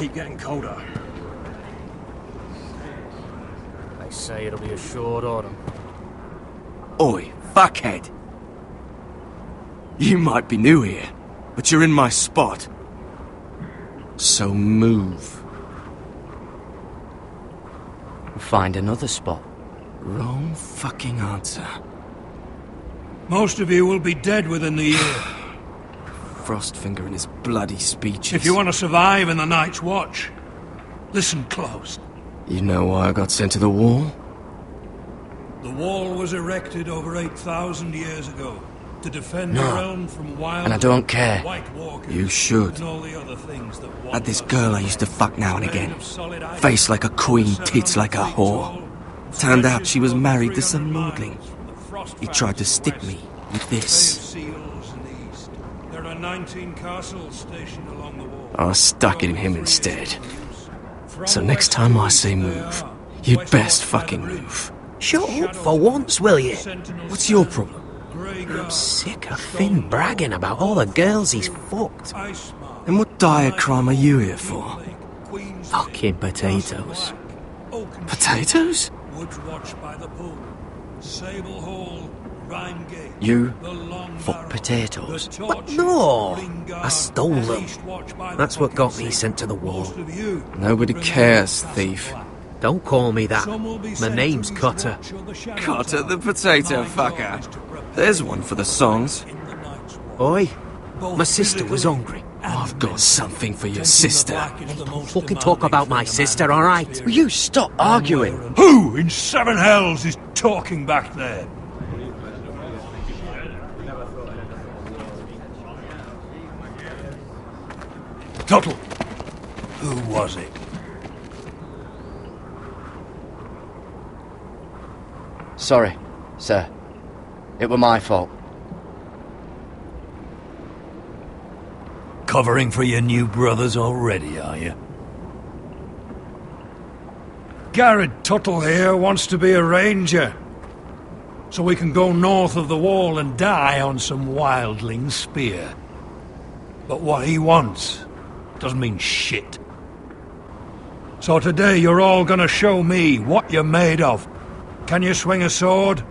keep getting colder. They say it'll be a short autumn. Oi, fuckhead. You might be new here, but you're in my spot. So move. Find another spot. Wrong fucking answer. Most of you will be dead within the year. Frostfinger and his bloody speeches. If you want to survive in the Night's Watch, listen close. You know why I got sent to the wall? The wall was erected over 8,000 years ago to defend the realm from wild and I don't care. White Walkers. You should. And all the other things that Had this girl I used to fuck now and again. Face like a queen, tits like a whore. Turned out she was married to some lordling. He tried to stick me with this. There are 19 castles stationed along the wall. I stuck it in him instead. So next time I say move, you'd best fucking move. Shut up for once, will you? What's your problem? I'm sick of Finn bragging about all the girls he's fucked. And what dire crime are you here for? Fucking potatoes. Potatoes? Woods Watch by the pool, Sable Hall, Rhymegate. You fuck potatoes? What? No! I stole them. That's what got me sent to the wall. Nobody cares, thief. Don't call me that. My name's Cutter. Cutter the potato fucker. There's one for the songs. Oi, my sister was hungry. I've got something for your sister. Don't fucking talk about my sister, alright? Will you stop arguing? Who in seven hells is talking back there? Tuttle, who was it? Sorry, sir. It were my fault. Covering for your new brothers already, are you? Garrett Tuttle here wants to be a ranger. So we can go north of the wall and die on some wildling spear. But what he wants doesn't mean shit. So today you're all gonna show me what you're made of. Can you swing a sword?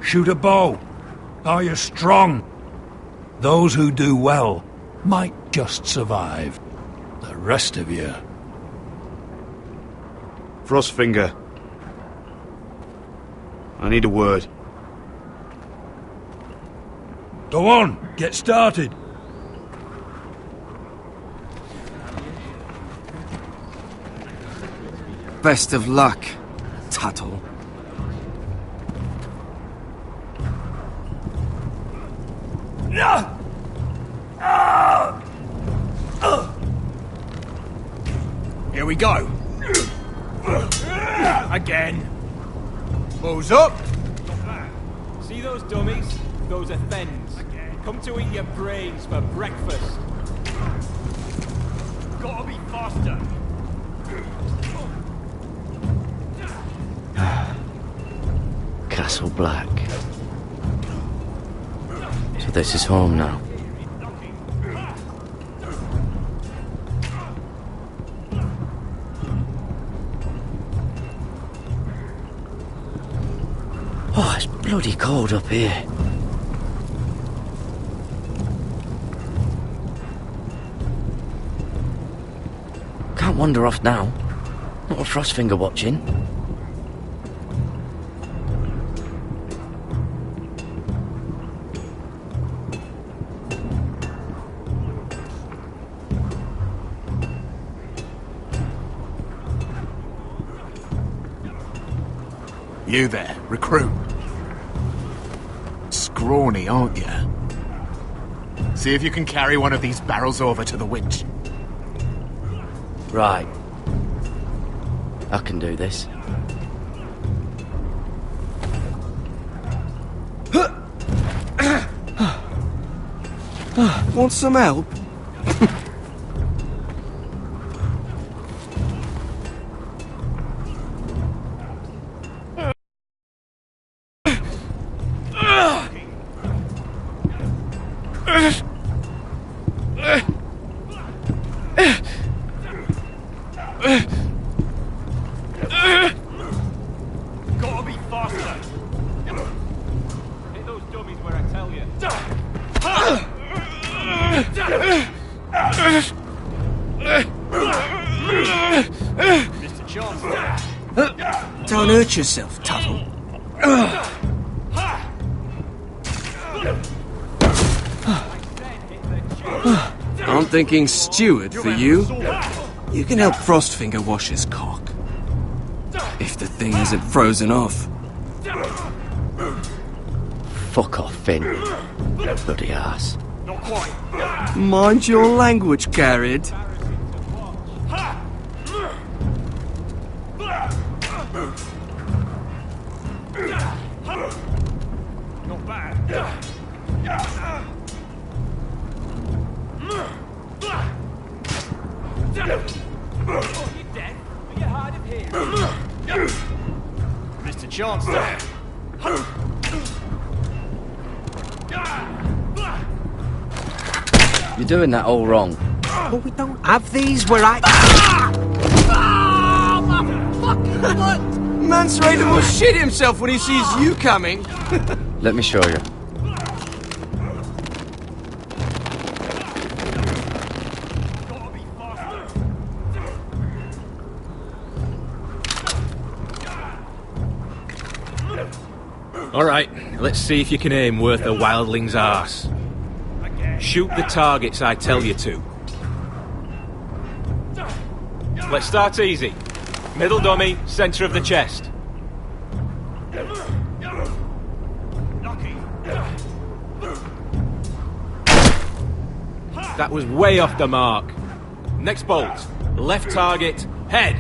Shoot a bow? Are you strong? Those who do well might just survive. The rest of you... Frostfinger. I need a word. Go on, get started. Best of luck, Tuttle. Here we go. Again. Balls up. See those dummies? Those are Thens. Come to eat your brains for breakfast. Gotta be faster. Castle Black. So this is home now. Oh, it's bloody cold up here. Can't wander off now. Not a Frostfinger watching. You there, recruit. Scrawny, aren't you? See if you can carry one of these barrels over to the winch. Right. I can do this. Want some help? Mr. Chauncey. Don't hurt yourself, Tuttle. I'm thinking steward for you. You can help Frostfinger wash his cock. If the thing isn't frozen off. Fuck off, Finn. Bloody ass. Not quite. Mind your language, Garrett. Not bad. Oh, you dead? Are you hard of hearing? Mr. Chancellor. You're doing that all wrong. But we don't have these where I... Mance Rayder will shit himself when he sees you coming. Let me show you. Alright, let's see if you can aim worth a wildling's arse. Shoot the targets I tell you to. Let's start easy. Middle dummy, centre of the chest. That was way off the mark. Next bolt. Left target, head.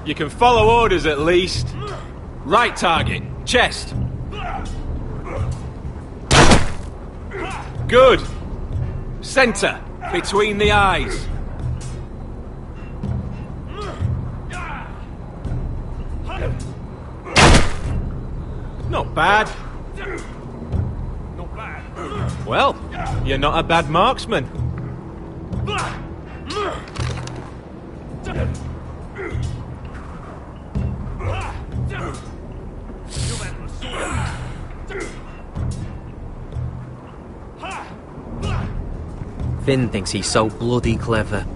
You can follow orders at least. Right target, chest. Good. Centre, between the eyes. Not bad. Not bad. Well, you're not a bad marksman. Finn thinks he's so bloody clever.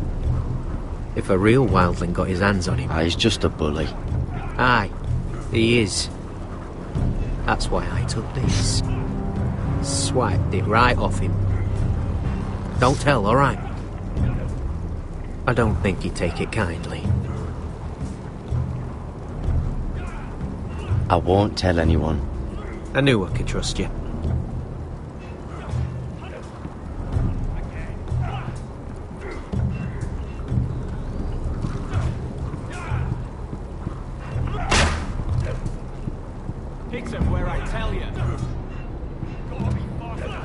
If a real wildling got his hands on him... Ah, he's just a bully. Aye, he is. That's why I took this. Swiped it right off him. Don't tell, alright? I don't think he'd take it kindly. I won't tell anyone. I knew I could trust you. Hit him where I tell you. Gotta be faster.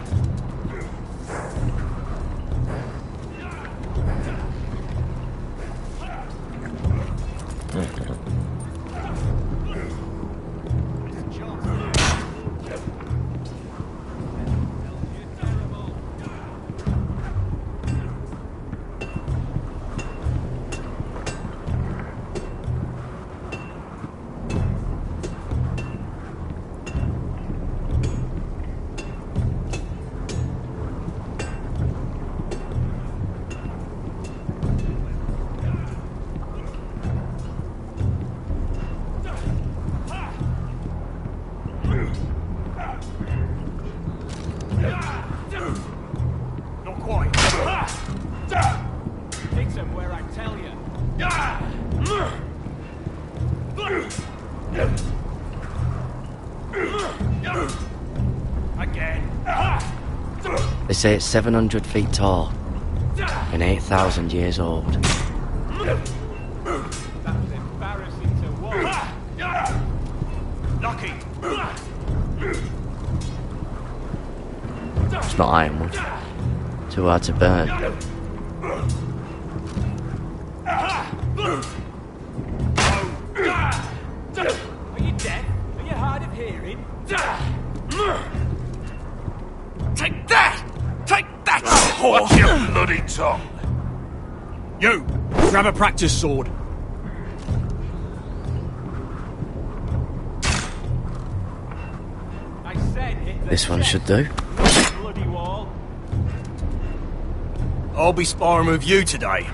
Not quite. Hit him where I tell you. Again. They say it's 700 feet tall and 8,000 years old. That was embarrassing to watch. Lucky. It's not ironwood. Too hard to burn. Are you dead? Are you hard of hearing? Take that! Take that! Watch your bloody tongue! You! Grab a practice sword. I said hit the This one chest. should do. Bloody I'll be sparring with you today.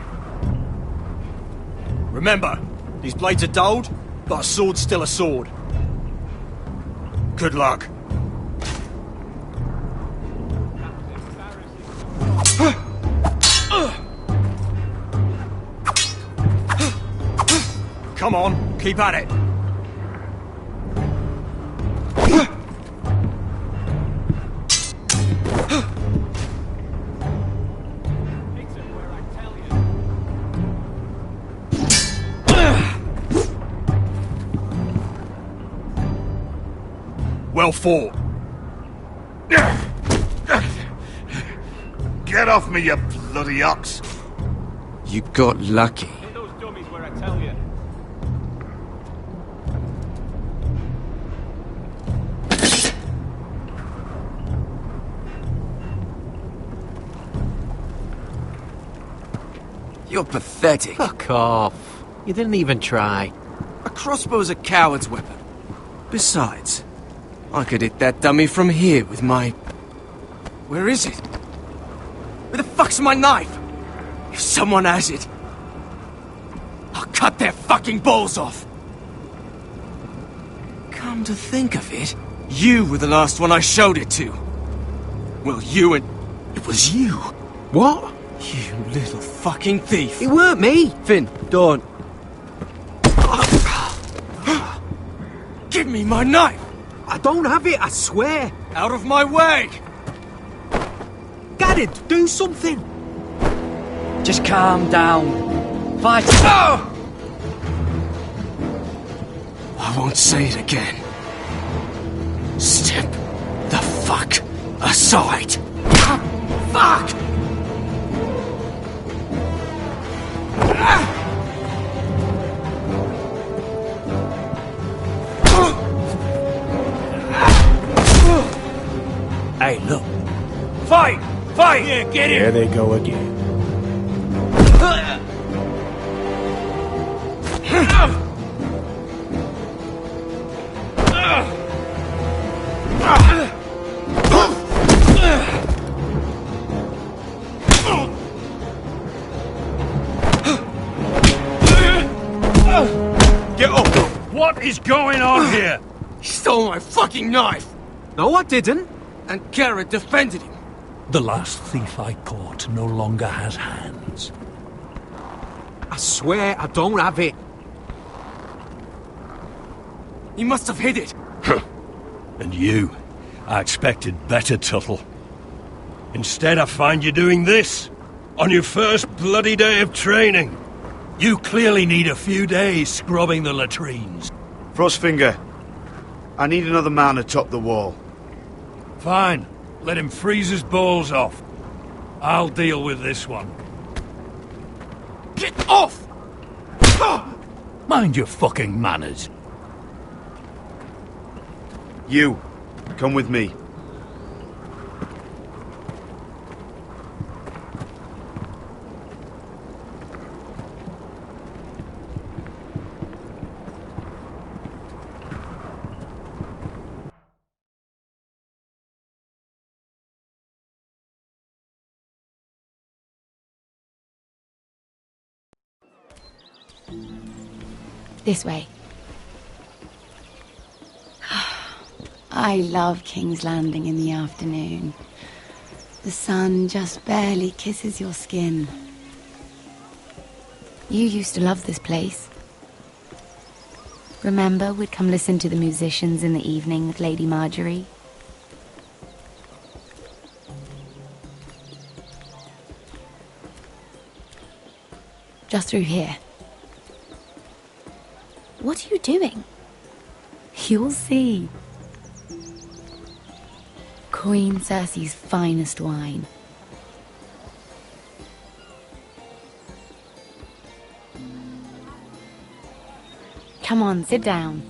Remember, these blades are dulled, but a sword's still a sword. Good luck. Come on, keep at it. Well fought. Get off me, you bloody ox! You got lucky. Hit those dummies where I tell you. You're pathetic. Fuck off. You didn't even try. A crossbow's a coward's weapon. Besides, I could hit that dummy from here with my... Where is it? Where the fuck's my knife? If someone has it, I'll cut their fucking balls off. Come to think of it, you were the last one I showed it to. Well, you and... It was you. What? You little fucking thief. It weren't me. Finn, don't. Give me my knife! I don't have it, I swear. Out of my way! Garrett, do something. Just calm down. Fight. Oh! I won't say it again. Step the fuck aside. Fuck! Hey, look. Fight! Fight! Yeah, get in! There they go again. Get up! What is going on here? He stole my fucking knife! No, I didn't. And Garrett defended him. The last thief I caught no longer has hands. I swear I don't have it. He must have hid it. And you, I expected better, Tuttle. Instead, I find you doing this on your first bloody day of training. You clearly need a few days scrubbing the latrines. Frostfinger, I need another man atop the wall. Fine. Let him freeze his balls off. I'll deal with this one. Get off! Mind your fucking manners. You, come with me. This way. I love King's Landing in the afternoon. The sun just barely kisses your skin. You used to love this place. Remember, we'd come listen to the musicians in the evening with Lady Marjorie? Just through here. What are you doing? You'll see. Queen Cersei's finest wine. Come on, sit down.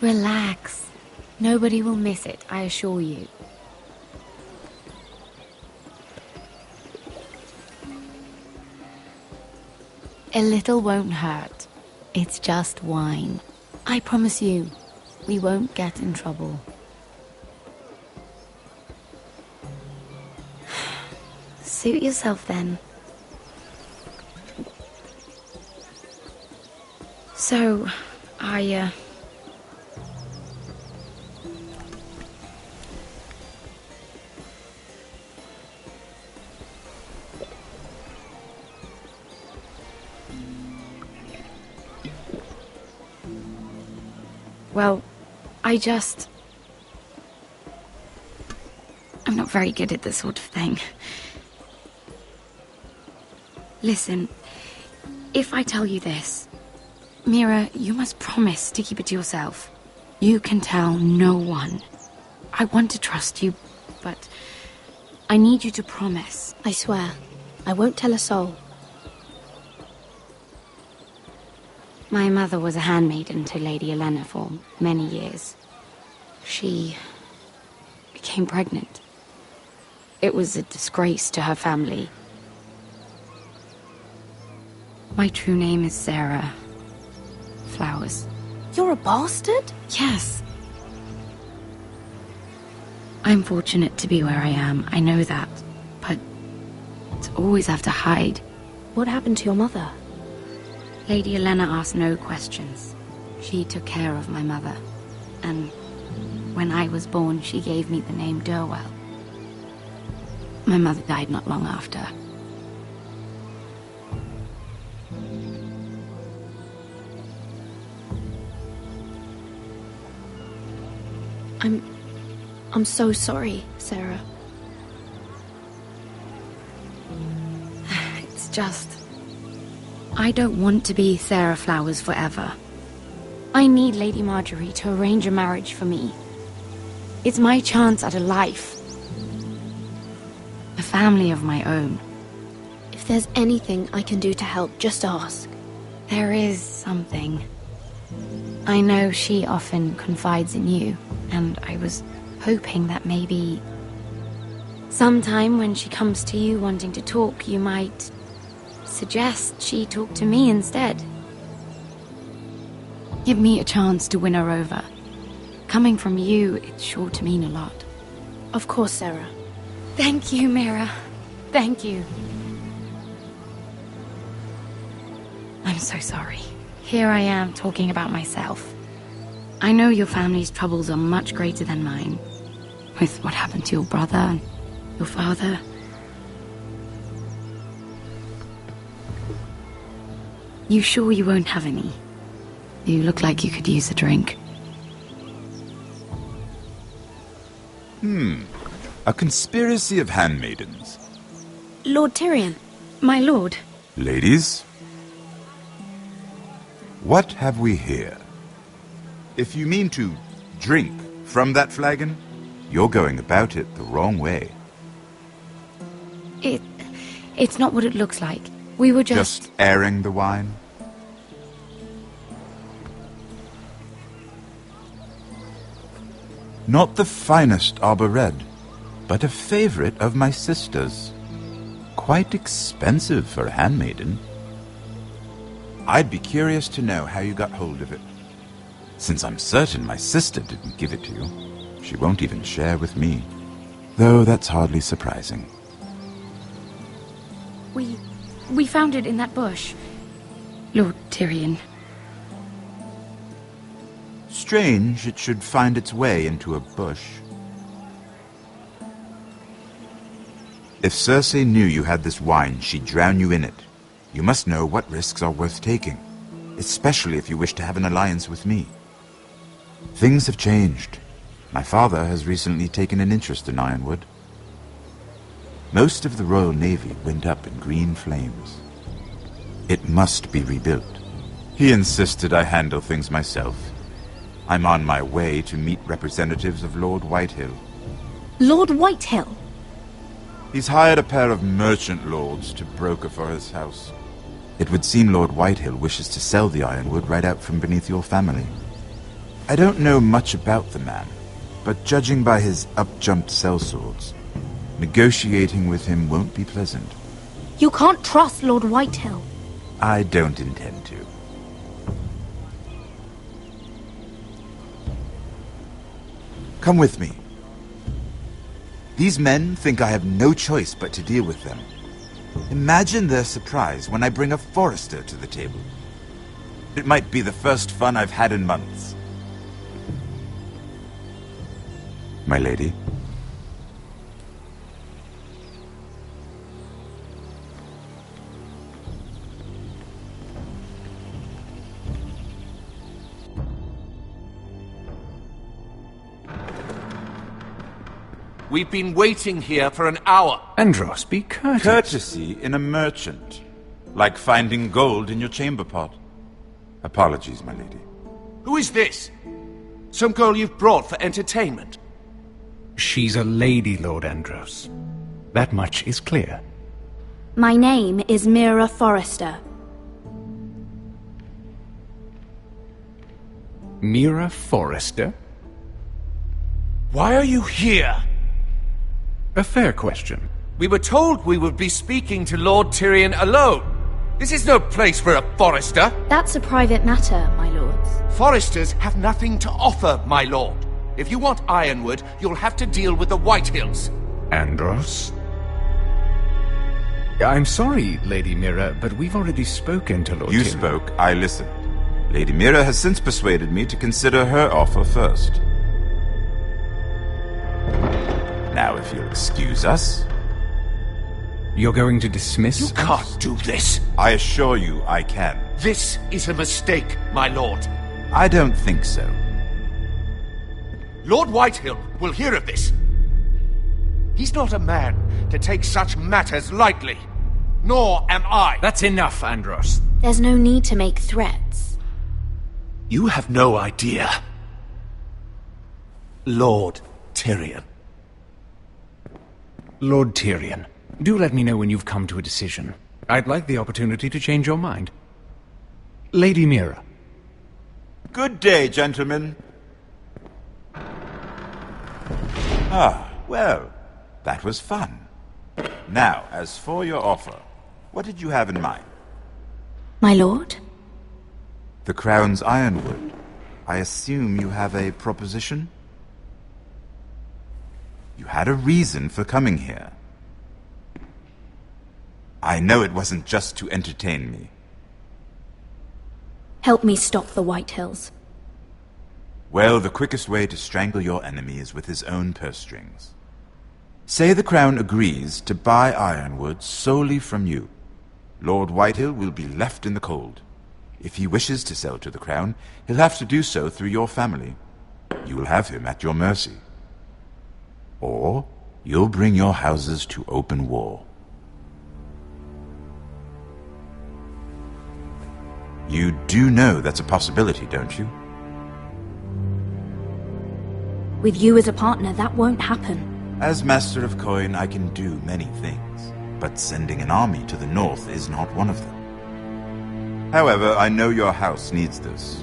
Relax. Nobody will miss it, I assure you. A little won't hurt. It's just wine. I promise you, we won't get in trouble. Suit yourself then. So, Well, I'm not very good at this sort of thing. Listen, if I tell you this, Mira, you must promise to keep it to yourself. You can tell no one. I want to trust you, but I need you to promise. I swear, I won't tell a soul. My mother was a handmaiden to Lady Elena for many years. She became pregnant. It was a disgrace to her family. My true name is Sarah Flowers. You're a bastard? Yes. I'm fortunate to be where I am, I know that. But to always have to hide. What happened to your mother? Lady Elena asked no questions. She took care of my mother. And when I was born, she gave me the name Durwell. My mother died not long after. I'm so sorry, Sarah. It's just... I don't want to be Sarah Flowers forever. I need Lady Marjorie to arrange a marriage for me. It's my chance at a life. A family of my own. If there's anything I can do to help, just ask. There is something. I know she often confides in you, and I was hoping that maybe... sometime when she comes to you wanting to talk, you might suggest she talk to me instead. Give me a chance to win her over. Coming from you, it's sure to mean a lot. Of course, Sarah. Thank you, Mira. Thank you. I'm so sorry. Here I am talking about myself. I know your family's troubles are much greater than mine. With what happened to your brother and your father. You sure you won't have any? You look like you could use a drink. A conspiracy of handmaidens. Lord Tyrion. My lord. Ladies, what have we here? If you mean to drink from that flagon, you're going about it the wrong way. It's not what it looks like. We were Just airing the wine? Not the finest Arbor Red, but a favorite of my sister's. Quite expensive for a handmaiden. I'd be curious to know how you got hold of it. Since I'm certain my sister didn't give it to you, she won't even share with me. Though that's hardly surprising. We found it in that bush. Lord Tyrion. Strange it should find its way into a bush. If Cersei knew you had this wine, she'd drown you in it. You must know what risks are worth taking, especially if you wish to have an alliance with me. Things have changed. My father has recently taken an interest in Ironwood. Most of the Royal Navy went up in green flames. It must be rebuilt. He insisted I handle things myself. I'm on my way to meet representatives of Lord Whitehill. Lord Whitehill? He's hired a pair of merchant lords to broker for his house. It would seem Lord Whitehill wishes to sell the Ironwood right out from beneath your family. I don't know much about the man, but judging by his up-jumped sellswords, negotiating with him won't be pleasant. You can't trust Lord Whitehill. I don't intend to. Come with me. These men think I have no choice but to deal with them. Imagine their surprise when I bring a Forrester to the table. It might be the first fun I've had in months. My lady? We've been waiting here for an hour. Andros, be courteous. Courtesy in a merchant. Like finding gold in your chamber pot. Apologies, my lady. Who is this? Some girl you've brought for entertainment? She's a lady, Lord Andros. That much is clear. My name is Mira Forrester. Mira Forrester? Why are you here? A fair question. We were told we would be speaking to Lord Tyrion alone. This is no place for a Forrester. That's a private matter, my lords. Forresters have nothing to offer, my lord. If you want Ironwood, you'll have to deal with the Whitehills. Andros? I'm sorry, Lady Mira, but we've already spoken to Lord You Tyrion. spoke, I listened. Lady Mira has since persuaded me to consider her offer first. Now, if you'll excuse us... You're going to dismiss You can't do this. I assure you I can. This is a mistake, my lord. I don't think so. Lord Whitehill will hear of this. He's not a man to take such matters lightly. Nor am I. That's enough, Andros. There's no need to make threats. You have no idea. Lord Tyrion. Lord Tyrion, do let me know when you've come to a decision. I'd like the opportunity to change your mind. Lady Mira. Good day, gentlemen. Ah, well, that was fun. Now, as for your offer, what did you have in mind? My lord? The Crown's Ironwood. I assume you have a proposition? You had a reason for coming here. I know it wasn't just to entertain me. Help me stop the Whitehills. Well, the quickest way to strangle your enemy is with his own purse strings. Say the Crown agrees to buy Ironwood solely from you. Lord Whitehill will be left in the cold. If he wishes to sell to the Crown, he'll have to do so through your family. You will have him at your mercy. Or you'll bring your houses to open war. You do know that's a possibility, don't you? With you as a partner, that won't happen. As Master of Coin, I can do many things, but sending an army to the north is not one of them. However, I know your house needs this.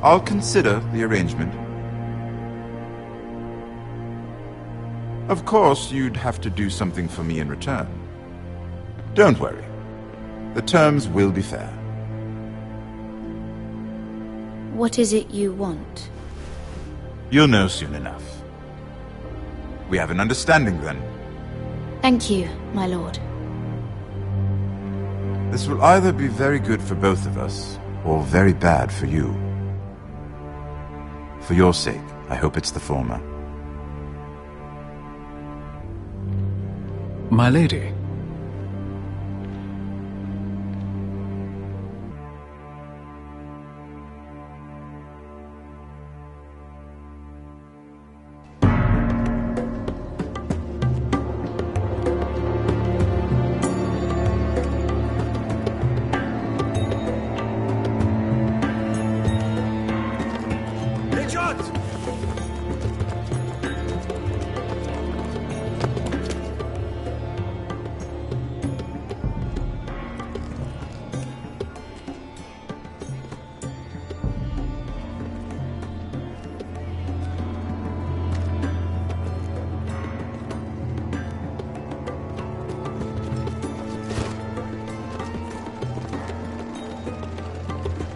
I'll consider the arrangement. Of course, you'd have to do something for me in return. Don't worry. The terms will be fair. What is it you want? You'll know soon enough. We have an understanding then. Thank you, my lord. This will either be very good for both of us, or very bad for you. For your sake, I hope it's the former. My lady.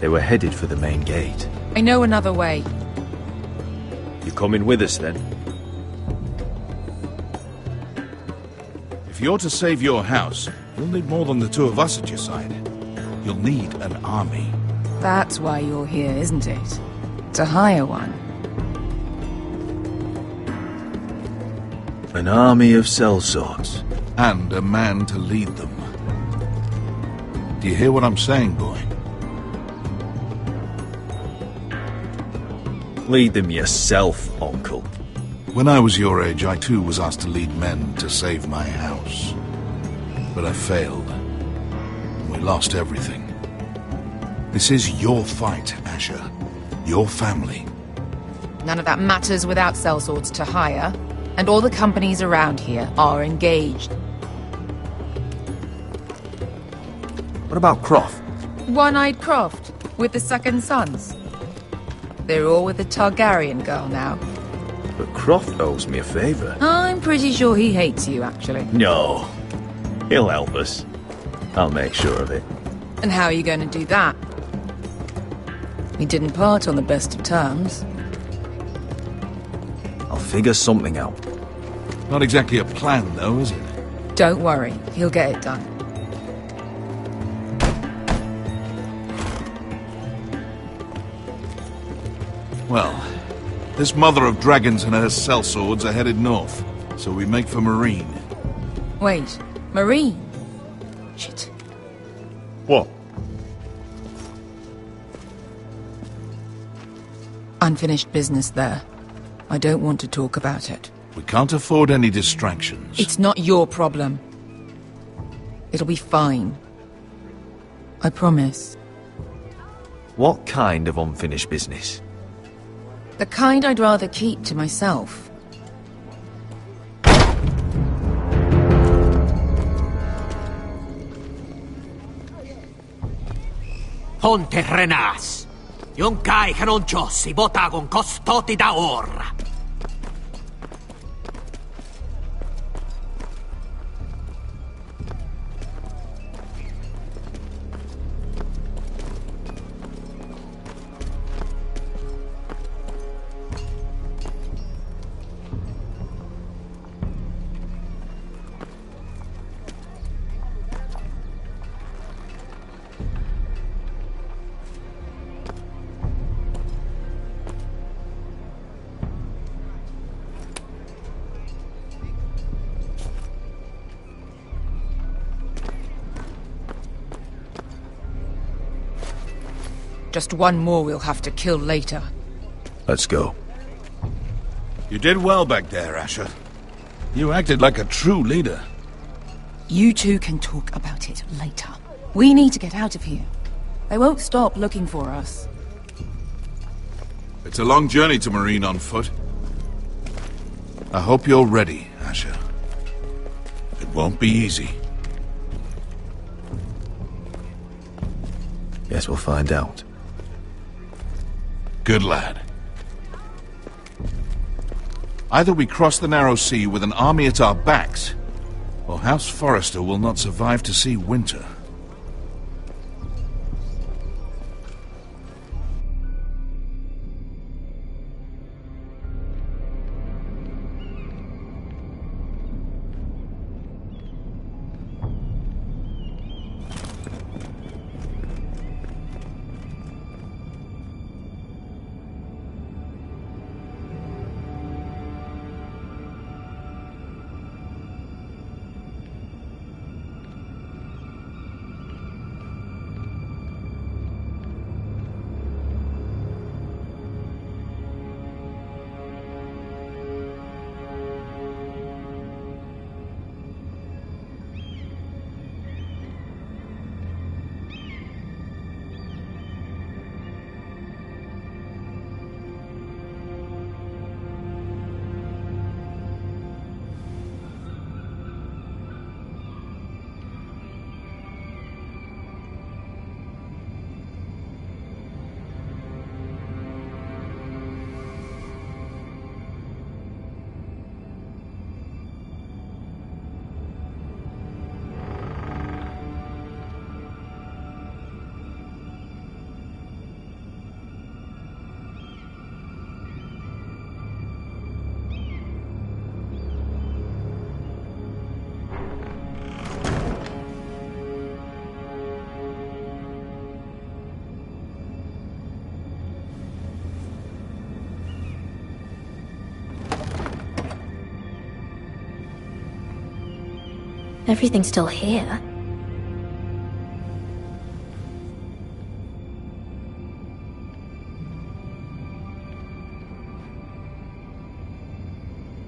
They were headed for the main gate. I know another way. You coming with us then? If you're to save your house, you'll need more than the two of us at your side. You'll need an army. That's why you're here, isn't it? To hire one. An army of sellswords. And a man to lead them. Do you hear what I'm saying, boy? Lead them yourself, Uncle. When I was your age, I too was asked to lead men to save my house. But I failed. And we lost everything. This is your fight, Asher. Your family. None of that matters without sellswords to hire, and all the companies around here are engaged. What about Croft? One-Eyed Croft, with the second sons. They're all with the Targaryen girl now. But Croft owes me a favour. I'm pretty sure he hates you, actually. No. He'll help us. I'll make sure of it. And how are you going to do that? We didn't part on the best of terms. I'll figure something out. Not exactly a plan, though, is it? Don't worry, he'll get it done. Well, this mother of dragons and her sellswords are headed north, so we make for Marine. Wait, Marine? Shit. What? Unfinished business there. I don't want to talk about it. We can't afford any distractions. It's not your problem. It'll be fine. I promise. What kind of unfinished business? The kind I'd rather keep to myself. Ponte Renas. Yung kai kanoncho si botagon costoti da ora. Just one more we'll have to kill later. Let's go. You did well back there, Asher. You acted like a true leader. You two can talk about it later. We need to get out of here. They won't stop looking for us. It's a long journey to Marine on foot. I hope you're ready, Asher. It won't be easy. Guess we'll find out. Good lad. Either we cross the narrow sea with an army at our backs, or House Forrester will not survive to see winter. Everything's still here.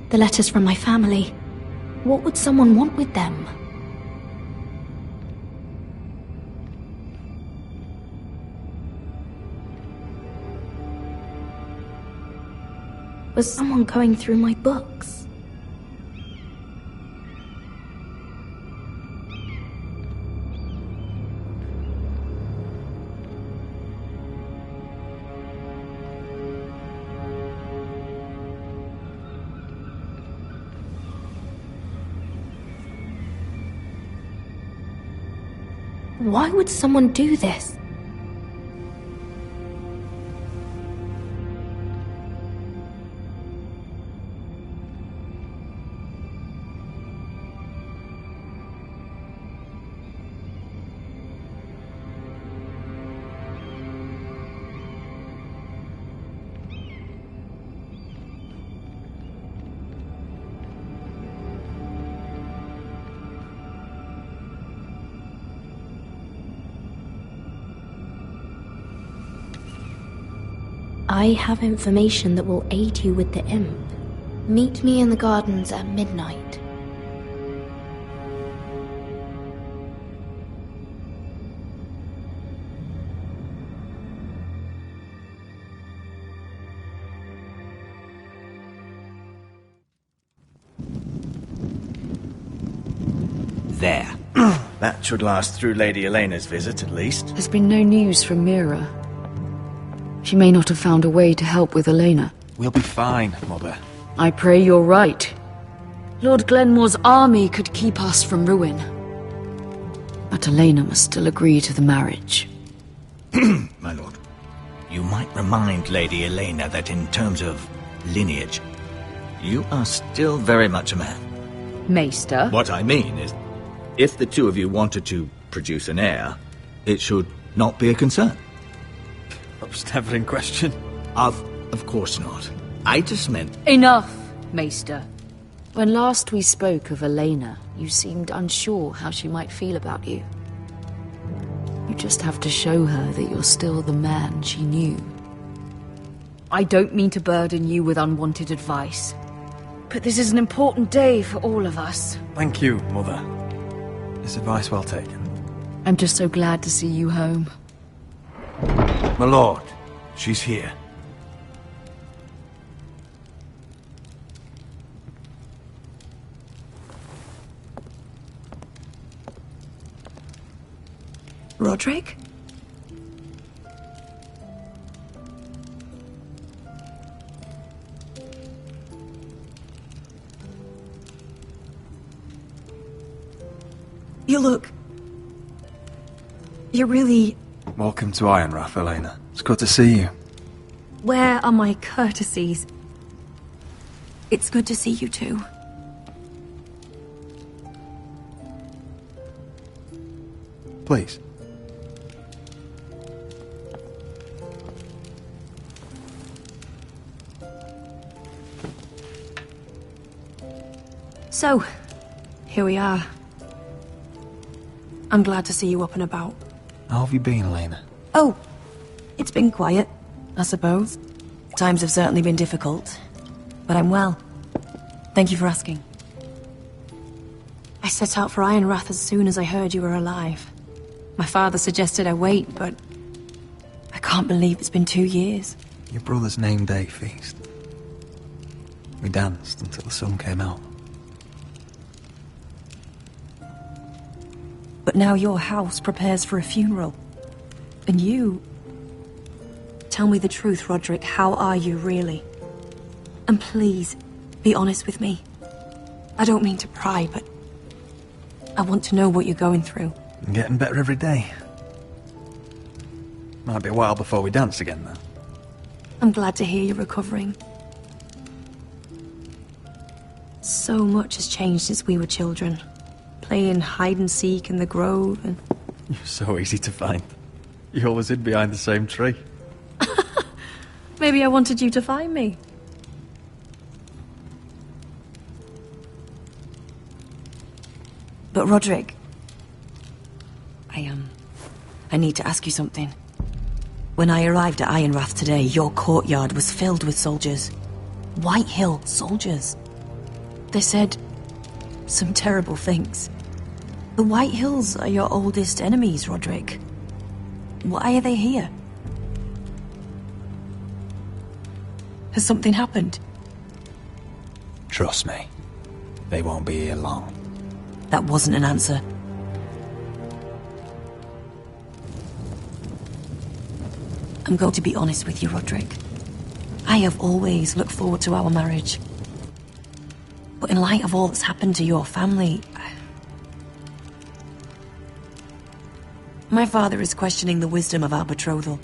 The letters from my family. What would someone want with them? Was someone going through my books? Why would someone do this? I have information that will aid you with the imp. Meet me in the gardens at midnight. There. That should last through Lady Elena's visit, at least. There's been no news from Mira. She may not have found a way to help with Elena. We'll be fine, Mother. I pray you're right. Lord Glenmore's army could keep us from ruin. But Elena must still agree to the marriage. My lord, you might remind Lady Elena that in terms of lineage, you are still very much a man. Maester? What I mean is, if the two of you wanted to produce an heir, it should not be a concern. That was never in question. Of course not. I just meant... Enough, Maester. When last we spoke of Elena, you seemed unsure how she might feel about you. You just have to show her that you're still the man she knew. I don't mean to burden you with unwanted advice, but this is an important day for all of us. Thank you, Mother. This advice well taken. I'm just so glad to see you home. My lord, she's here. Roderick? You look... You're really... Welcome to Ironrath, Elena. It's good to see you. Where are my courtesies? It's good to see you too. Please. So, here we are. I'm glad to see you up and about. How have you been, Elena? Oh, it's been quiet, I suppose. Times have certainly been difficult, but I'm well. Thank you for asking. I set out for Ironrath as soon as I heard you were alive. My father suggested I wait, but I can't believe it's been 2 years. Your brother's name day feast. We danced until the sun came out. But now your house prepares for a funeral. And you... Tell me the truth, Roderick. How are you, really? And please, be honest with me. I don't mean to pry, but... I want to know what you're going through. I'm getting better every day. Might be a while before we dance again, though. I'm glad to hear you're recovering. So much has changed since we were children. Playing hide-and-seek in the grove and... You're so easy to find. You always hid behind the same tree. Maybe I wanted you to find me. But Roderick... I need to ask you something. When I arrived at Ironrath today, your courtyard was filled with soldiers. White Hill soldiers. They said some terrible things. The White Hills are your oldest enemies, Roderick. Why are they here? Has something happened? Trust me, they won't be here long. That wasn't an answer. I'm going to be honest with you, Roderick. I have always looked forward to our marriage. But in light of all that's happened to your family... My father is questioning the wisdom of our betrothal.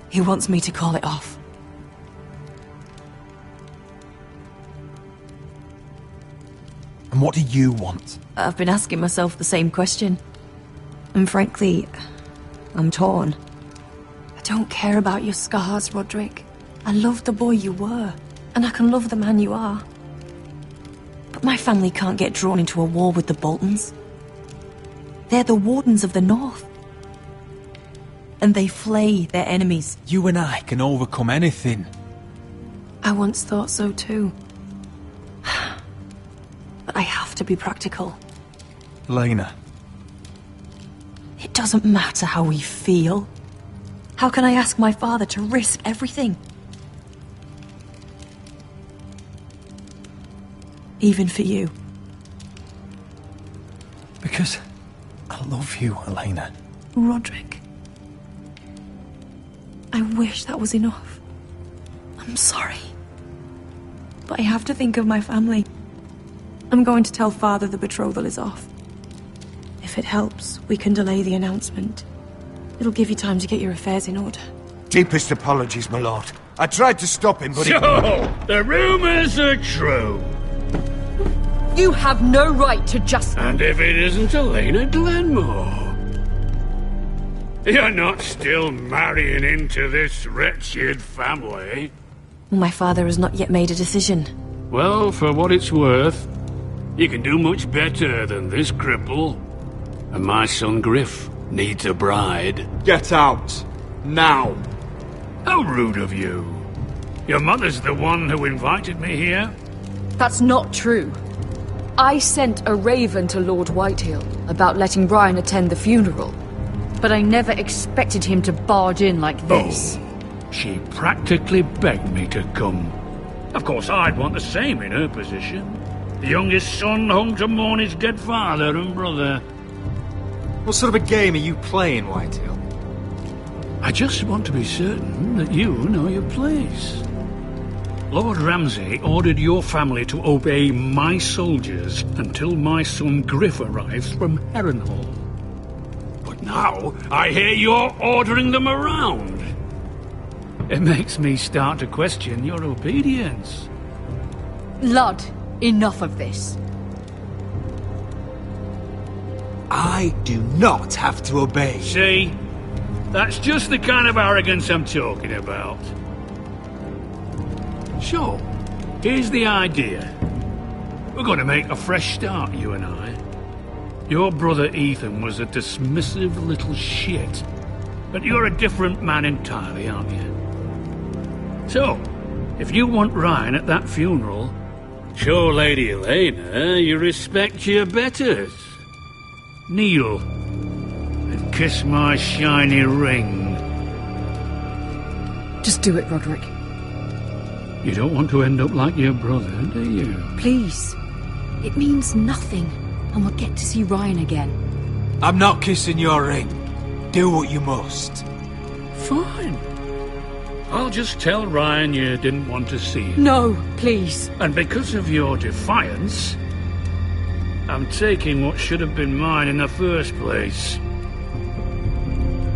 He wants me to call it off. And what do you want? I've been asking myself the same question. And frankly, I'm torn. I don't care about your scars, Roderick. I love the boy you were, and I can love the man you are. But my family can't get drawn into a war with the Boltons. They're the Wardens of the North. And they flay their enemies. You and I can overcome anything. I once thought so too. But I have to be practical. Elena. It doesn't matter how we feel. How can I ask my father to risk everything? Even for you. Because I love you, Elena. Roderick. I wish that was enough. I'm sorry. But I have to think of my family. I'm going to tell Father the betrothal is off. If it helps, we can delay the announcement. It'll give you time to get your affairs in order. Deepest apologies, my lord. I tried to stop him, but So, the rumors are true. You have no right to just... And if it isn't Elena Glenmore? You're not still marrying into this wretched family? My father has not yet made a decision. Well, for what it's worth, you can do much better than this cripple. And my son Griff needs a bride. Get out. Now. How rude of you. Your mother's the one who invited me here? That's not true. I sent a raven to Lord Whitehill about letting Brian attend the funeral. But I never expected him to barge in like this. Oh, she practically begged me to come. Of course, I'd want the same in her position. The youngest son home to mourn his dead father and brother. What sort of a game are you playing, Whitehill? I just want to be certain that you know your place. Lord Ramsay ordered your family to obey my soldiers until my son Griff arrives from Harrenhal. But now I hear you're ordering them around. It makes me start to question your obedience. Lud, enough of this. I do not have to obey. See? That's just the kind of arrogance I'm talking about. So, here's the idea. We're going to make a fresh start, you and I. Your brother Ethan was a dismissive little shit. But you're a different man entirely, aren't you? So, if you want Ryan at that funeral, show Lady Elena you respect your betters. Kneel and kiss my shiny ring. Just do it, Roderick. You don't want to end up like your brother, do you? Please. It means nothing, and we'll get to see Ryan again. I'm not kissing your ring. Do what you must. Fine. I'll just tell Ryan you didn't want to see him. No, please. And because of your defiance, I'm taking what should have been mine in the first place.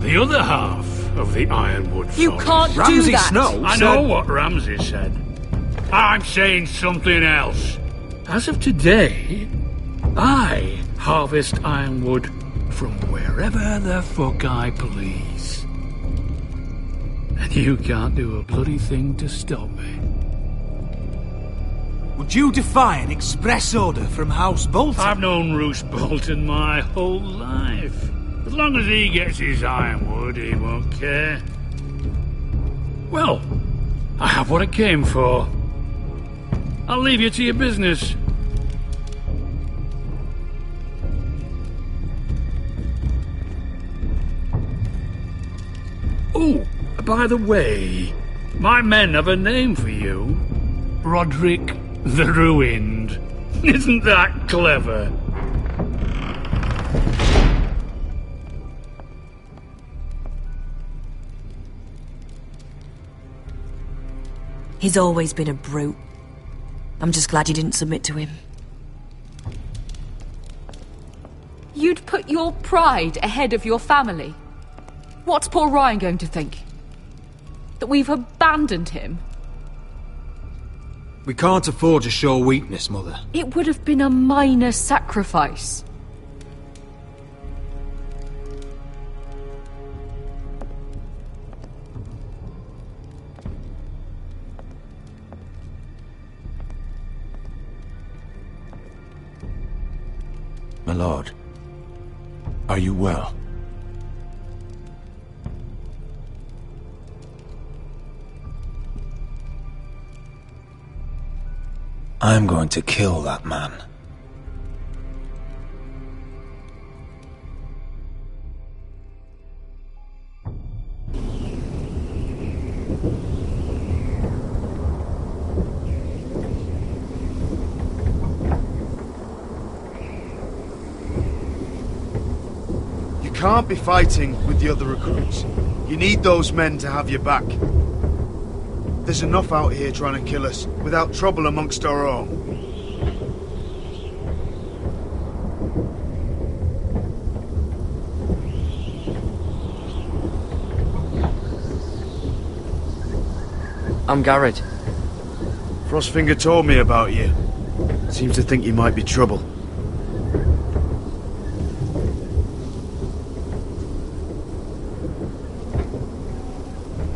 The other half of the Ironwood Forest. You can't Ramsay do that! Snow I said... know what Ramsay said. I'm saying something else. As of today, I harvest ironwood from wherever the fuck I please. And you can't do a bloody thing to stop me. Would you defy an express order from House Bolton? I've known Roose Bolton my whole life. As long as he gets his ironwood, he won't care. Well, I have what I came for. I'll leave you to your business. Oh, by the way, my men have a name for you. Roderick the Ruined. Isn't that clever? He's always been a brute. I'm just glad you didn't submit to him. You'd put your pride ahead of your family. What's poor Ryan going to think? That we've abandoned him? We can't afford to show weakness, Mother. It would have been a minor sacrifice. My lord, are you well? I'm going to kill that man. You can't be fighting with the other recruits. You need those men to have your back. There's enough out here trying to kill us, without trouble amongst our own. I'm Garrett. Frostfinger told me about you. Seems to think you might be trouble.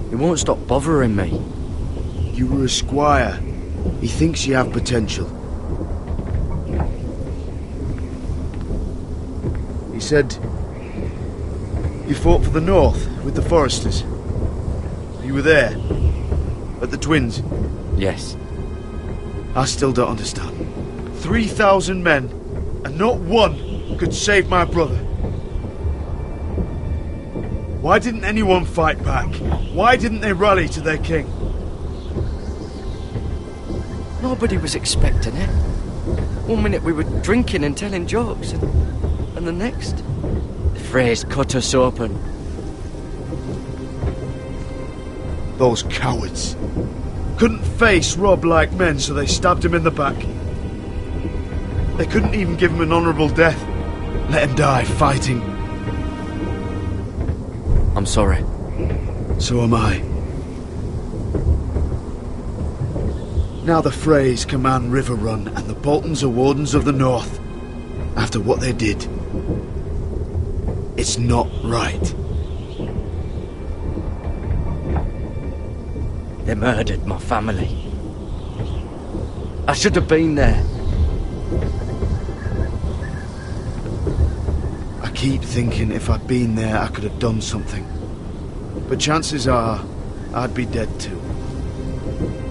He won't stop bothering me. You were a squire. He thinks you have potential. He said you fought for the North with the Foresters. You were there, at the Twins. Yes. I still don't understand. 3,000 men, and not one could save my brother. Why didn't anyone fight back? Why didn't they rally to their king? Nobody was expecting it. One minute we were drinking and telling jokes, and the next, the Freys cut us open. Those cowards. Couldn't face Robb like men, so they stabbed him in the back. They couldn't even give him an honourable death. Let him die fighting. I'm sorry. So am I. Now the Freys command Riverrun, and the Boltons are Wardens of the North. After what they did. It's not right. They murdered my family. I should have been there. I keep thinking if I'd been there, I could have done something. But chances are, I'd be dead too.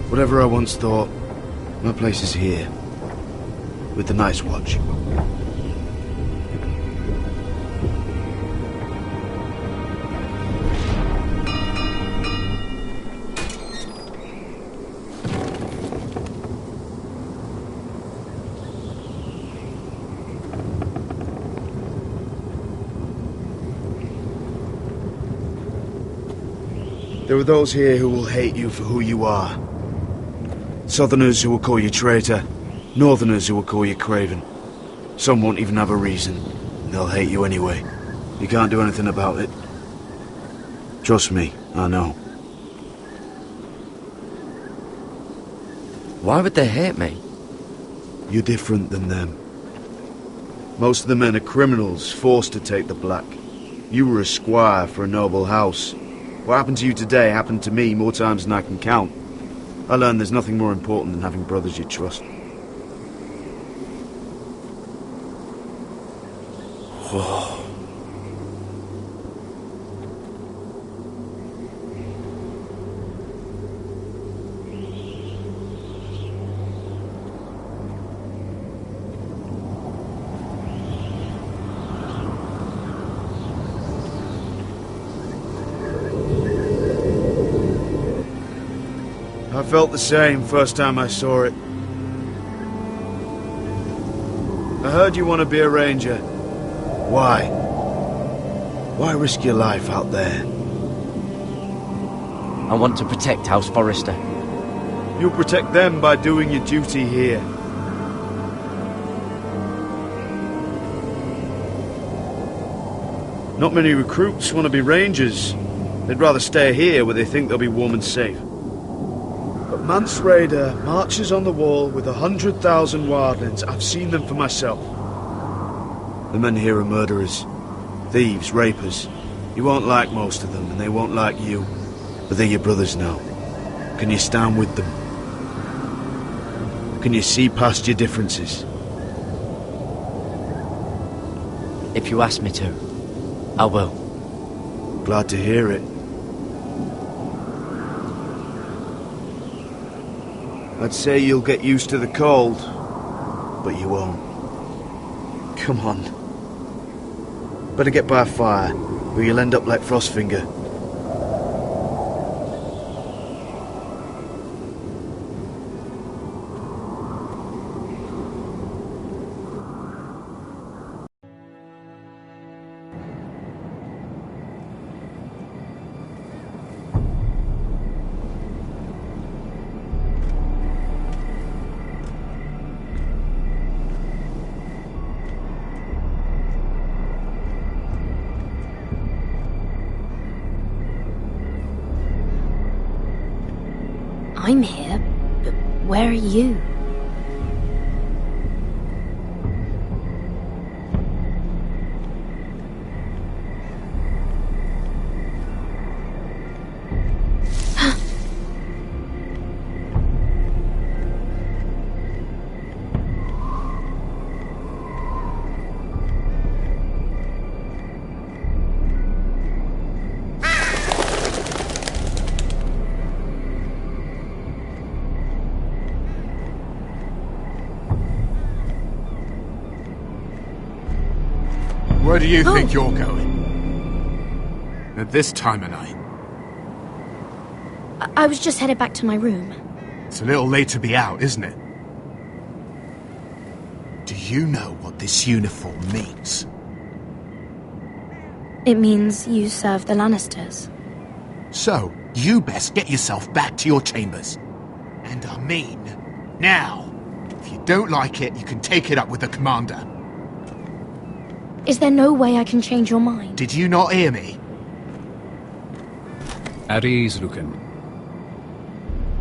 Whatever I once thought, my place is here. With the Night's Watch. There are those here who will hate you for who you are. Southerners who will call you traitor, Northerners who will call you craven. Some won't even have a reason. They'll hate you anyway. You can't do anything about it. Trust me, I know. Why would they hate me? You're different than them. Most of the men are criminals, forced to take the black. You were a squire for a noble house. What happened to you today happened to me more times than I can count. I learned there's nothing more important than having brothers you trust. I felt the same first time I saw it. I heard you want to be a ranger. Why? Why risk your life out there? I want to protect House Forrester. You'll protect them by doing your duty here. Not many recruits want to be rangers. They'd rather stay here where they think they'll be warm and safe. But Mance Rayder marches on the wall with 100,000 wildlings. I've seen them for myself. The men here are murderers, thieves, rapers. You won't like most of them, and they won't like you. But they're your brothers now. Can you stand with them? Can you see past your differences? If you ask me to, I will. Glad to hear it. I'd say you'll get used to the cold, but you won't. Come on. Better get by a fire, or you'll end up like Frostfinger. I'm here, but where are you? Where do you think you're going? At this time of night? I was just headed back to my room. It's a little late to be out, isn't it? Do you know what this uniform means? It means you serve the Lannisters. So, you best get yourself back to your chambers. And I mean, now. If you don't like it, you can take it up with the commander. Is there no way I can change your mind? Did you not hear me? At ease, Lucan.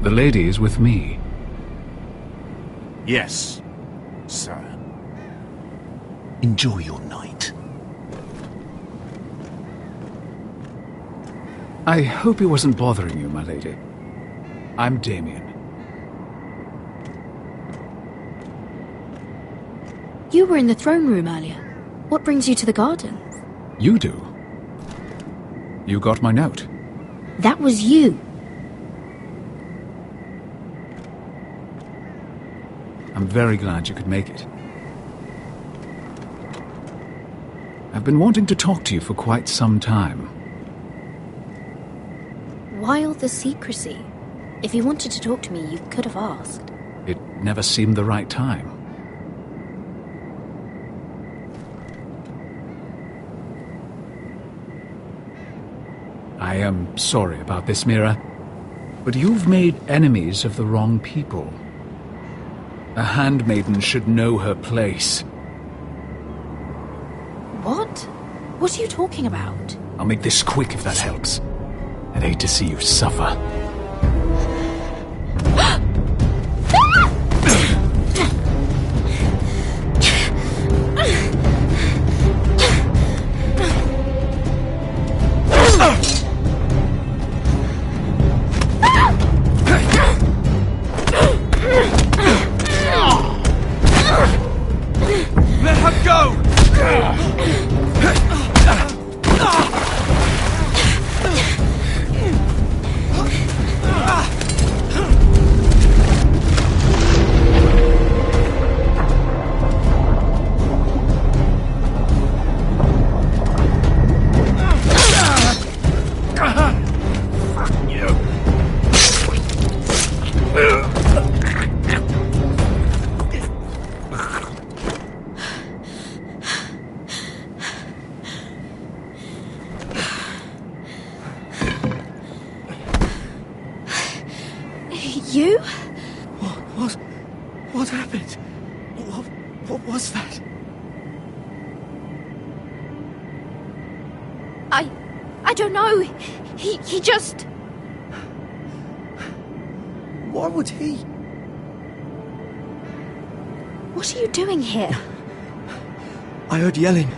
The lady is with me. Yes, sir. Enjoy your night. I hope he wasn't bothering you, my lady. I'm Damien. You were in the throne room earlier. What brings you to the gardens? You do. You got my note. That was you. I'm very glad you could make it. I've been wanting to talk to you for quite some time. Why all the secrecy? If you wanted to talk to me, you could have asked. It never seemed the right time. I am sorry about this, Mira, but you've made enemies of the wrong people. A handmaiden should know her place. What? What are you talking about? I'll make this quick if that helps. I'd hate to see you suffer. Let her go! You? What happened? What was that? I don't know. He just... Why would he? What are you doing here? I heard yelling.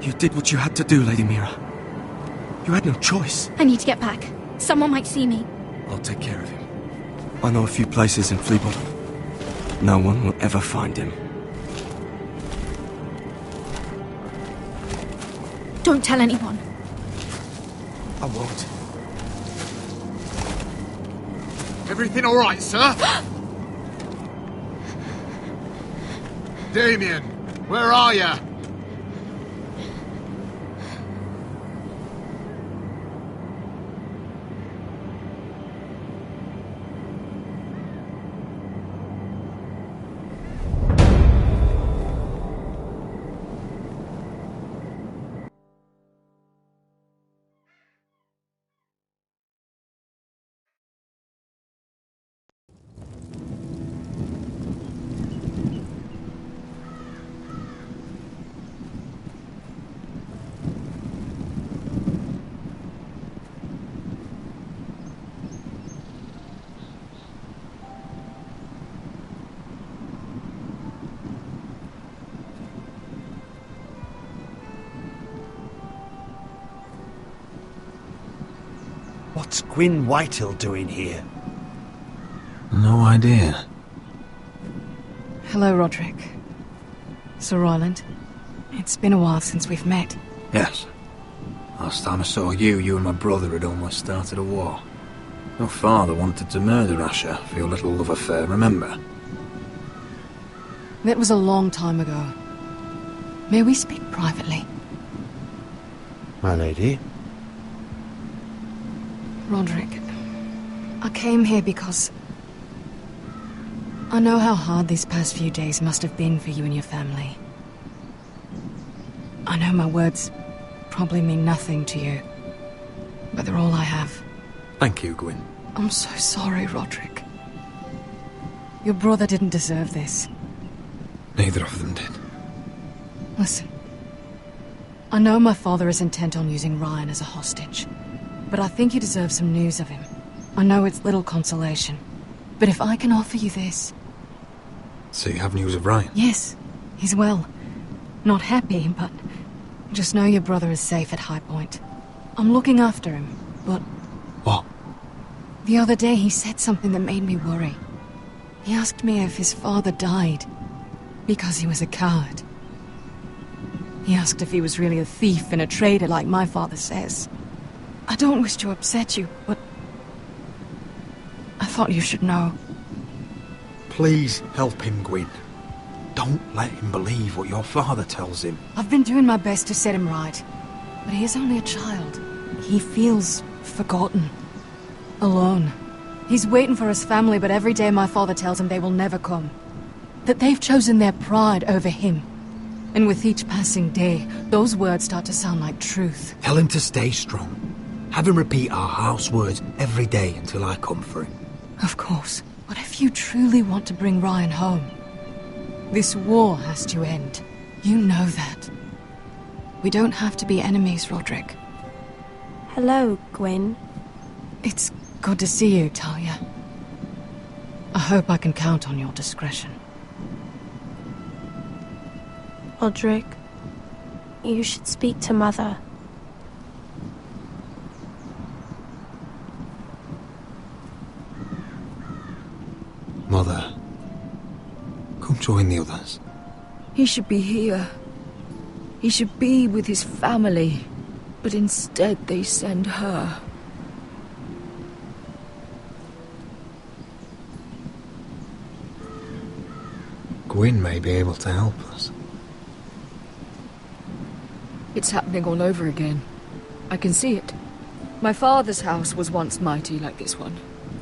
You did what you had to do, Lady Mira. You had no choice. I need to get back. Someone might see me. I'll take care of him. I know a few places in Fleabottom. No one will ever find him. Don't tell anyone. I won't. Everything all right, sir? Damien, where are you? What's Gwyn Whitehill doing here? No idea. Hello, Roderick. Sir Royland. It's been a while since we've met. Yes. Last time I saw you and my brother had almost started a war. Your father wanted to murder Asher for your little love affair, remember? That was a long time ago. May we speak privately? My lady? Roderick, I came here because I know how hard these past few days must have been for you and your family. I know my words probably mean nothing to you, but they're all I have. Thank you, Gwyn. I'm so sorry, Roderick. Your brother didn't deserve this. Neither of them did. Listen, I know my father is intent on using Ryan as a hostage, but I think you deserve some news of him. I know it's little consolation, but if I can offer you this... So you have news of Ryan? Yes, he's well. Not happy, but just know your brother is safe at High Point. I'm looking after him, but... What? The other day he said something that made me worry. He asked me if his father died because he was a coward. He asked if he was really a thief and a traitor like my father says. I don't wish to upset you, but I thought you should know. Please help him, Gwyn. Don't let him believe what your father tells him. I've been doing my best to set him right, but he is only a child. He feels forgotten, alone. He's waiting for his family, but every day my father tells him they will never come. That they've chosen their pride over him. And with each passing day, those words start to sound like truth. Tell him to stay strong. Have him repeat our house words every day until I come for him. Of course. But if you truly want to bring Ryan home, this war has to end. You know that. We don't have to be enemies, Roderick. Hello, Gwyn. It's good to see you, Talia. I hope I can count on your discretion. Roderick, you should speak to Mother. Mother, come join the others. He should be here. He should be with his family. But instead they send her. Gwyn may be able to help us. It's happening all over again. I can see it. My father's house was once mighty like this one,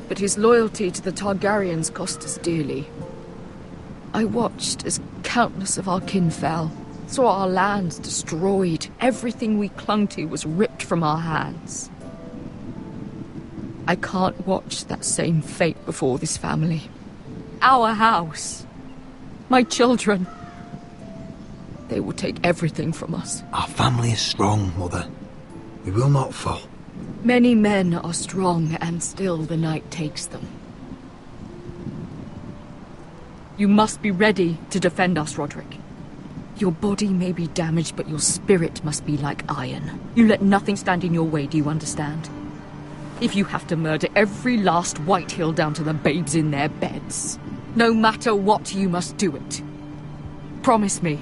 but his loyalty to the Targaryens cost us dearly. I watched as countless of our kin fell, Saw our lands destroyed. Everything we clung to was ripped from our hands. I can't watch that same fate before this family. Our house. My children. They will take everything from us. Our family is strong, Mother. We will not fall. Many men are strong, and still the night takes them. You must be ready to defend us, Roderick. Your body may be damaged, but your spirit must be like iron. You let nothing stand in your way, do you understand? If you have to murder every last Whitehill down to the babes in their beds, no matter what, you must do it. Promise me.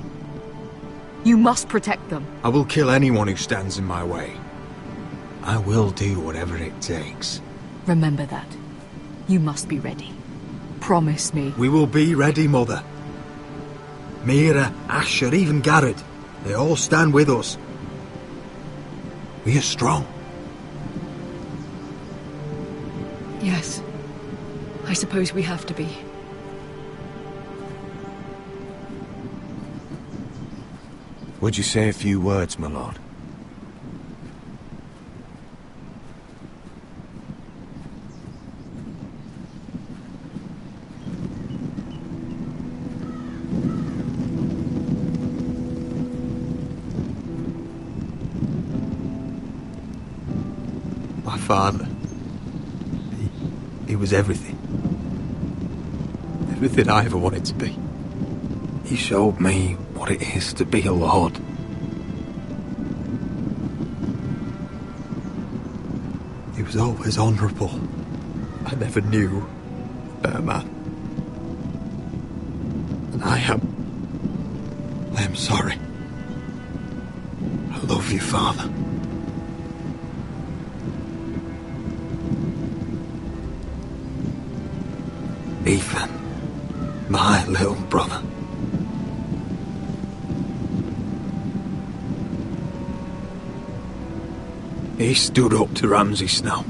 You must protect them. I will kill anyone who stands in my way. I will do whatever it takes. Remember that. You must be ready. Promise me. We will be ready, Mother. Mira, Asher, even Garrett. They all stand with us. We are strong. Yes. I suppose we have to be. Would you say a few words, my lord? My father. He was everything. Everything I ever wanted to be. He showed me what it is to be a lord. He was always honourable. I never knew a better man. And I am sorry. I love you, Father. Ethan, my little brother. He stood up to Ramsay Snow.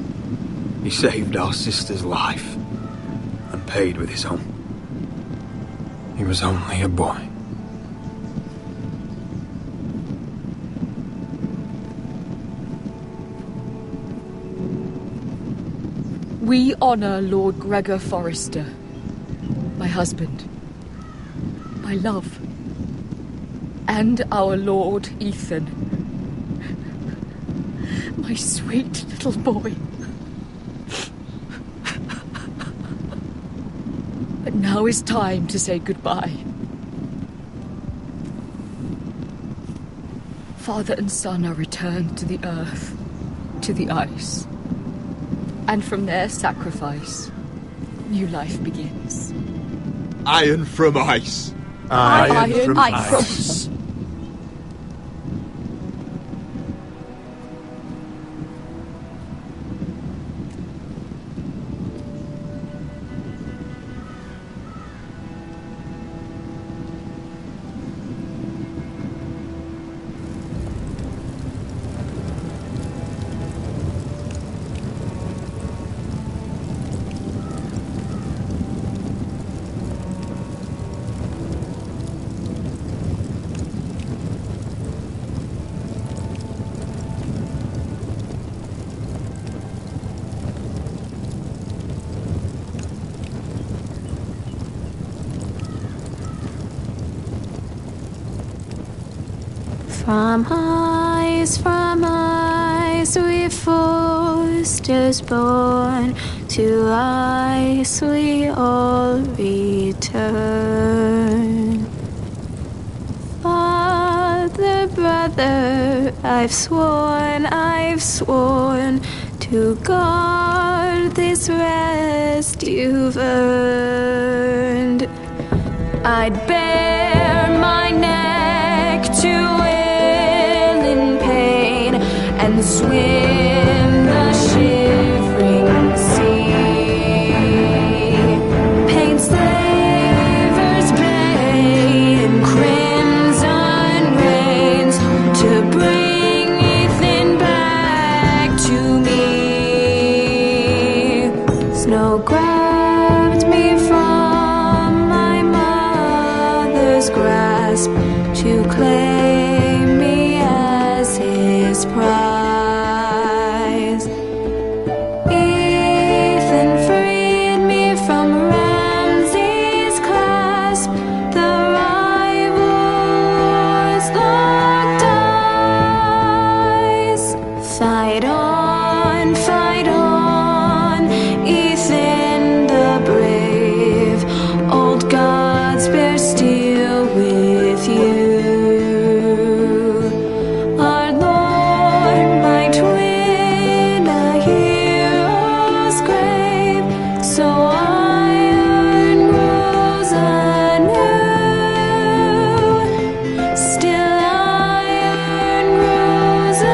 He saved our sister's life and paid with his own. He was only a boy. We honor Lord Gregor Forrester, my husband, my love, and our Lord Ethan, my sweet little boy. But now is time to say goodbye. Father and son are returned to the earth, to the ice. And from their sacrifice, new life begins. Iron from ice. Iron from ice. From ice we Forsters born, to ice we all return. Father, brother, I've sworn to guard this rest you've earned. I'd bare my neck to and swim the shivering sea. Paint Slaver's Bay in crimson rains to bring Ethan back to me. Snow grabbed me from my mother's grasp. grasp, to claim me as his prize. Ethan freed me from Ramsay's clasp, the rival's locked eyes. Fight on, Ethan the brave. Old gods bear steel with you. Our Lord might win a hero's grave, so iron grows anew. Still iron grows anew.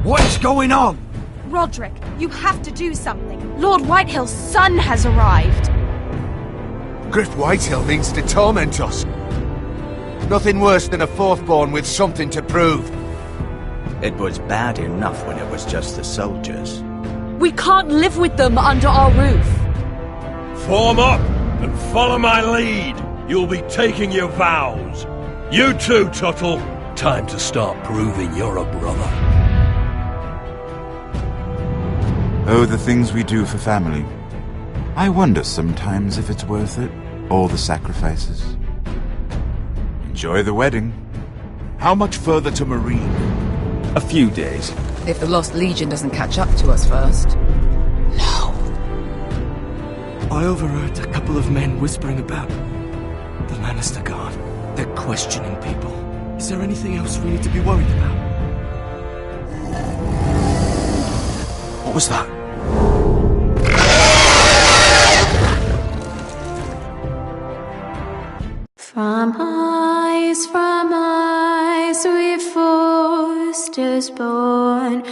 What is going on? Roderick, you have to do something. Lord Whitehill's son has arrived. Griff Whitehill means to torment us. Nothing worse than a fourthborn with something to prove. It was bad enough when it was just the soldiers. We can't live with them under our roof. Form up and follow my lead. You'll be taking your vows. You too, Tuttle. Time to start proving you're a brother. Oh, the things we do for family. I wonder sometimes if it's worth it. All the sacrifices. Enjoy the wedding. How much further to Marine? A few days. If the Lost Legion doesn't catch up to us first. I overheard a couple of men whispering about the Lannister Guard. They're questioning people. Is there anything else we need to be worried about? What was that? From eyes we Forsters born.